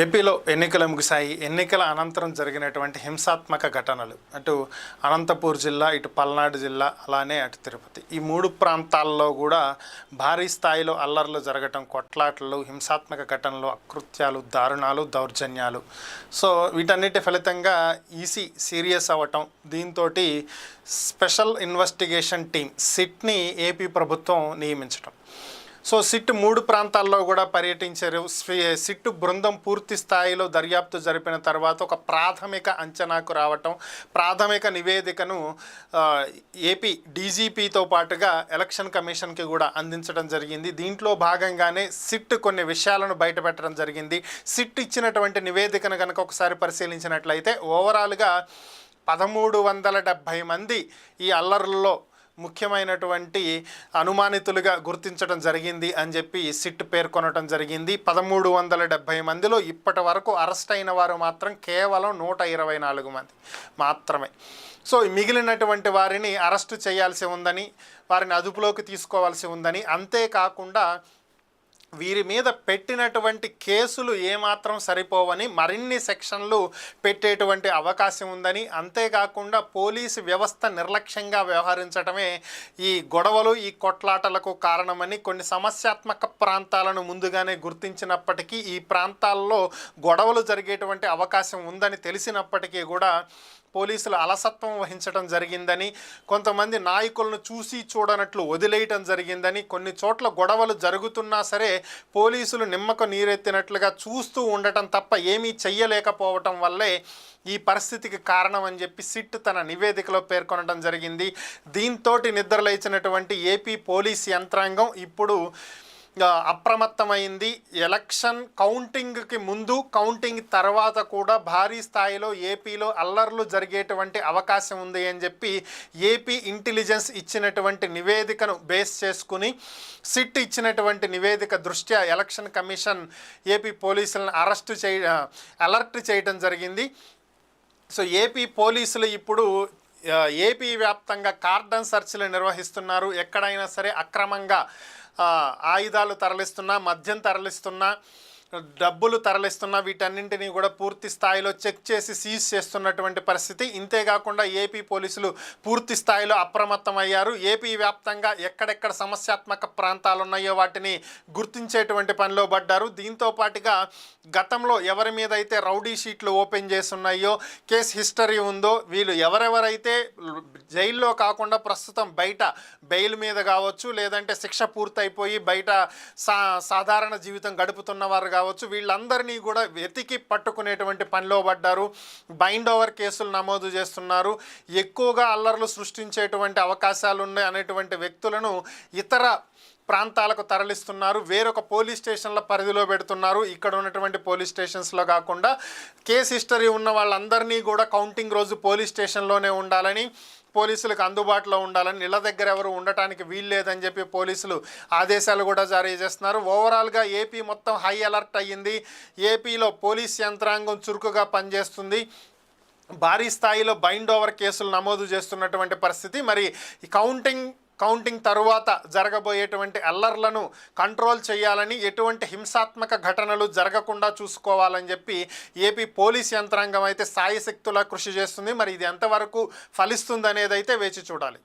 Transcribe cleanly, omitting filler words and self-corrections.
ఏపీలో ఎన్నికలు ముగిశాయి. ఎన్నికల అనంతరం జరిగినటువంటి హింసాత్మక ఘటనలు అటు అనంతపూర్ జిల్లా, ఇటు పల్నాడు జిల్లా, అలానే అటు తిరుపతి, ఈ మూడు ప్రాంతాల్లో కూడా భారీ స్థాయిలో అల్లర్లు జరగటం, కొట్లాటలు, హింసాత్మక ఘటనలు, అకృత్యాలు, దారుణాలు, దౌర్జన్యాలు. సో వీటన్నిటి ఫలితంగా ఈసీ సీరియస్ అవ్వటం, దీంతో స్పెషల్ ఇన్వెస్టిగేషన్ టీమ్ సిట్ని ఏపీ ప్రభుత్వం నియమించటం. సో సిట్ మూడు ప్రాంతాల్లో కూడా పర్యటించారు. సిట్ బృందం పూర్తి స్థాయిలో దర్యాప్తు జరిపిన తర్వాత ఒక ప్రాథమిక అంచనాకు రావటం, ప్రాథమిక నివేదికను ఏపీ డీజీపీతో పాటుగా ఎలక్షన్ కమిషన్కి కూడా అందించడం జరిగింది. దీంట్లో భాగంగానే సిట్ కొన్ని విషయాలను బయటపెట్టడం జరిగింది. సిట్ ఇచ్చినటువంటి నివేదికను కనుక ఒకసారి పరిశీలించినట్లయితే ఓవరాల్గా 1370 మంది ఈ అల్లర్లలో ముఖ్యమైనటువంటి అనుమానితులుగా గుర్తించడం జరిగింది అని చెప్పి సిట్ పేర్కొనడం జరిగింది. 1370 మందిలో ఇప్పటి వరకు అరెస్ట్ అయిన వారు మాత్రం కేవలం 124 మంది మాత్రమే. సో మిగిలినటువంటి వారిని అరెస్టు చేయాల్సి ఉందని, వారిని అదుపులోకి తీసుకోవాల్సి ఉందని, అంతేకాకుండా వీరి మీద పెట్టినటువంటి కేసులు ఏమాత్రం సరిపోవని మరిన్ని సెక్షన్లు పెట్టేటువంటి అవకాశం ఉందని, అంతేకాకుండా పోలీసు వ్యవస్థ నిర్లక్ష్యంగా వ్యవహరించడమే ఈ గొడవలు, ఈ కొట్లాటలకు కారణమని, కొన్ని సమస్యాత్మక ప్రాంతాలను ముందుగానే గుర్తించినప్పటికీ ఈ ప్రాంతాల్లో గొడవలు జరిగేటువంటి అవకాశం ఉందని తెలిసినప్పటికీ కూడా పోలీసులు అలసత్వం వహించడం జరిగిందని, కొంతమంది నాయకులను చూసి చూడనట్లు వదిలేయటం జరిగిందని, కొన్ని చోట్ల గొడవలు జరుగుతున్నా సరే పోలీసులు నిమ్మకు నీరెత్తినట్లుగా చూస్తూ ఉండటం తప్ప ఏమీ చెయ్యలేకపోవటం వల్లే ఈ పరిస్థితికి కారణం అని చెప్పి సిట్ తన నివేదికలో పేర్కొనడం జరిగింది. దీంతో నిద్రలేచినటువంటి ఏపీ పోలీస్ యంత్రాంగం ఇప్పుడు అప్రమత్తమైంది. ఎలక్షన్ కౌంటింగ్కి ముందు, కౌంటింగ్ తర్వాత కూడా భారీ స్థాయిలో ఏపీలో అల్లర్లు జరిగేటువంటి అవకాశం ఉంది అని చెప్పి ఏపీ ఇంటెలిజెన్స్ ఇచ్చినటువంటి నివేదికను బేస్ చేసుకుని సిట్ ఇచ్చినటువంటి నివేదిక దృష్ట్యా ఎలక్షన్ కమిషన్ ఏపీ పోలీసులను అలర్ట్ చేయడం జరిగింది. సో ఏపీ పోలీసులు ఇప్పుడు ఏపీ వ్యాప్తంగా కార్డన్ సెర్చ్లు నిర్వహిస్తున్నారు. ఎక్కడైనా సరే అక్రమంగా ఆయుధాలు తరలిస్తున్నా, మద్యం తరలిస్తున్నా, డబ్బులు తరలిస్తున్న వీటన్నింటినీ కూడా పూర్తి స్థాయిలో చెక్ చేసి సీజ్ చేస్తున్నటువంటి పరిస్థితి. ఇంతేకాకుండా ఏపీ పోలీసులు పూర్తి స్థాయిలో అప్రమత్తమయ్యారు. ఏపీ వ్యాప్తంగా ఎక్కడెక్కడ సమస్యాత్మక ప్రాంతాలు ఉన్నాయో వాటిని గుర్తించేటువంటి పనిలో పడ్డారు. దీంతో పాటుగా గతంలో ఎవరి మీద అయితే రౌడీ షీట్లు ఓపెన్ చేస్తున్నాయో, కేసు హిస్టరీ ఉందో, వీళ్ళు ఎవరెవరైతే జైల్లో కాకుండా ప్రస్తుతం బయట బెయిల్ మీద కావచ్చు, లేదంటే శిక్ష పూర్తయిపోయి బయట సాధారణ జీవితం గడుపుతున్న వారు కావచ్చు, వీళ్ళందరినీ కూడా వెతికి పట్టుకునేటువంటి పనిలో పడ్డారు. బైండ్ ఓవర్ కేసులు నమోదు చేస్తున్నారు. ఎక్కువగా అల్లర్లు సృష్టించేటువంటి అవకాశాలు ఉన్నాయి అనేటువంటి వ్యక్తులను ఇతర ప్రాంతాలకు తరలిస్తున్నారు. వేరొక పోలీస్ స్టేషన్ల పరిధిలో పెడుతున్నారు. ఇక్కడ ఉన్నటువంటి పోలీస్ స్టేషన్స్లో కాకుండా కేసు హిస్టరీ ఉన్న వాళ్ళందరినీ కూడా కౌంటింగ్ రోజు పోలీస్ స్టేషన్లోనే ఉండాలని, పోలీసులకు అందుబాటులో ఉండాలని, ఇళ్ల దగ్గర ఎవరు ఉండటానికి వీల్లేదని చెప్పి పోలీసులు ఆదేశాలు కూడా జారీ చేస్తున్నారు. ఓవరాల్గా ఏపీ మొత్తం హై అలర్ట్ అయ్యింది. ఏపీలో పోలీస్ యంత్రాంగం చురుకుగా పనిచేస్తుంది. భారీ స్థాయిలో బైండ్ ఓవర్ కేసులు నమోదు చేస్తున్నటువంటి పరిస్థితి. మరి ఈ కౌంటింగ్ తరువాత జరగబోయేటువంటి అల్లర్లను కంట్రోల్ చేయాలని, ఎటువంటి హింసాత్మక ఘటనలు జరగకుండా చూసుకోవాలని చెప్పి ఏపీ పోలీస్ యంత్రాంగం అయితే సాయశక్తులా కృషి చేస్తుంది. మరి ఇది ఎంతవరకు ఫలిస్తుంది అనేది అయితే వేచి చూడాలి.